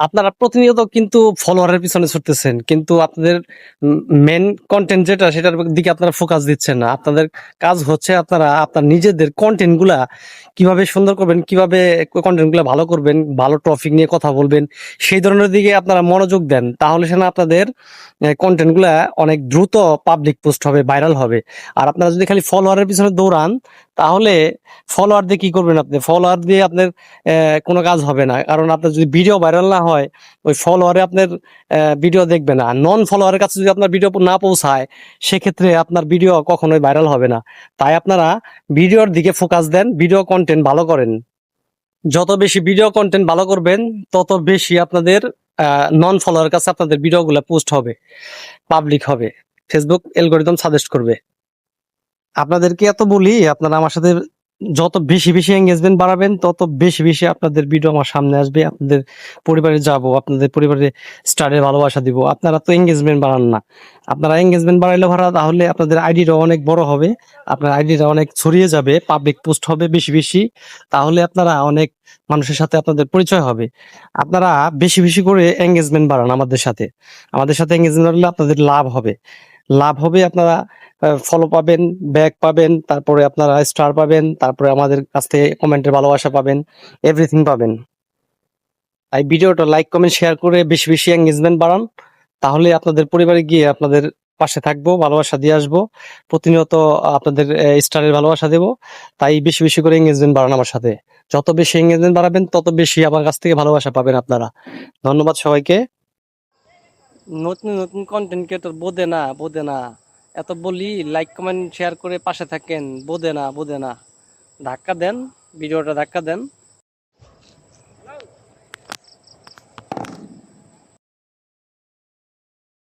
আপনারা প্রতিনিয়ত কিন্তু ফলোয়ারের পিছনে ছুটতেছেন, কিন্তু আপনাদের মেন কন্টেন্ট যেটা সেটার দিকে আপনারা ফোকাস দিচ্ছেন না। আপনাদের কাজ হচ্ছে আপনারা আপনার নিজেদের কন্টেন্ট গুলা কিভাবে সুন্দর করবেন, কিভাবে কন্টেন্ট গুলা ভালো করবেন, ভালো টপিক নিয়ে কথা বলবেন, সেই ধরনের দিকে আপনারা মনোযোগ দেন। তাহলে সে না আপনাদের কন্টেন্ট গুলা অনেক দ্রুত পাবলিক পোস্ট হবে, ভাইরাল হবে। আর আপনারা যদি খালি ফলোয়ারের পিছনে দৌড়ান, তাহলে ফলোয়ার দিয়ে কি করবেন? আপনি ফলোয়ার দিয়ে আপনার কোনো কাজ হবে না। কারণ আপনার যদি ভিডিও ভাইরাল না হয়, ওই ফলোয়ারে আপনার ভিডিও দেখবে না। নন ফলোয়ারের কাছে যদি আপনার ভিডিও না পৌঁছায়, সেক্ষেত্রে আপনার ভিডিও কখনোই ভাইরাল হবে না। তাই আপনারা ভিডিওর দিকে ফোকাস দেন, ভিডিও কন্টেন্ট ভালো করেন। যত বেশি ভিডিও কন্টেন্ট ভালো করবেন, তত বেশি আপনাদের নন ফলোয়ারের কাছে আপনাদের ভিডিওগুলো পোস্ট হবে, পাবলিক হবে, ফেসবুক অ্যালগরিদম সাজেস্ট করবে। আপনাদেরকে এত বলি, আপনারা আমার সাথে যত বেশি বেশি এঙ্গেজমেন্ট বাড়াবেন, তত বেশি বেশি আপনাদের ভিডিও আমার সামনে আসবে, আপনাদের পরিবারে যাব, আপনাদের পরিবারে স্টারের ভালোবাসা দিব। আপনারা তো এঙ্গেজমেন্ট বাড়ান না। আপনারা এঙ্গেজমেন্ট বাড়াইলে ভাড়া, তাহলে আপনাদের আইডিটা অনেক বড় হবে, আপনার আইডিটা অনেক ছড়িয়ে যাবে, পাবলিক পোস্ট হবে বেশি বেশি। তাহলে আপনারা অনেক মানুষের সাথে আপনাদের পরিচয় হবে। আপনারা বেশি বেশি করে এঙ্গেজমেন্ট বাড়ান আমাদের সাথে। আমাদের সাথে এঙ্গেজমেন্ট বাড়লে আপনাদের লাভ হবে। লাভ হবে, আপনারা ফলো পাবেন, ব্যাক পাবেন, তারপরে আপনারা স্টার পাবেন, তারপরে আমাদের কাছ থেকে কমেন্টের ভালোবাসা পাবেন, এভরিথিং পাবেন। তাই ভিডিওটা লাইক কমেন্ট শেয়ার করে বেশি বেশি এঙ্গেজমেন্ট বাড়ান। তাহলে আপনাদের পরিবারে গিয়ে আপনাদের পাশে থাকবো, ভালোবাসা দিয়ে আসবো, প্রতিনিয়ত আপনাদের স্টারের ভালোবাসা দেবো। তাই বেশি বেশি করে এঙ্গেজমেন্ট বাড়ান আমার সাথে। যত বেশি এঙ্গেজমেন্ট বাড়াবেন, তত বেশি আমার কাছ থেকে ভালোবাসা পাবেন আপনারা। ধন্যবাদ সবাইকে। নতুন নতুন কন্টেন্ট ক্রিয়েটর বোঝে না, বোঝে না। এত বলি লাইক কমেন্ট শেয়ার করে পাশে থাকেন, বোঝে না, বোঝে না। ধাক্কা দেন, ভিডিওটা ধাক্কা দেন।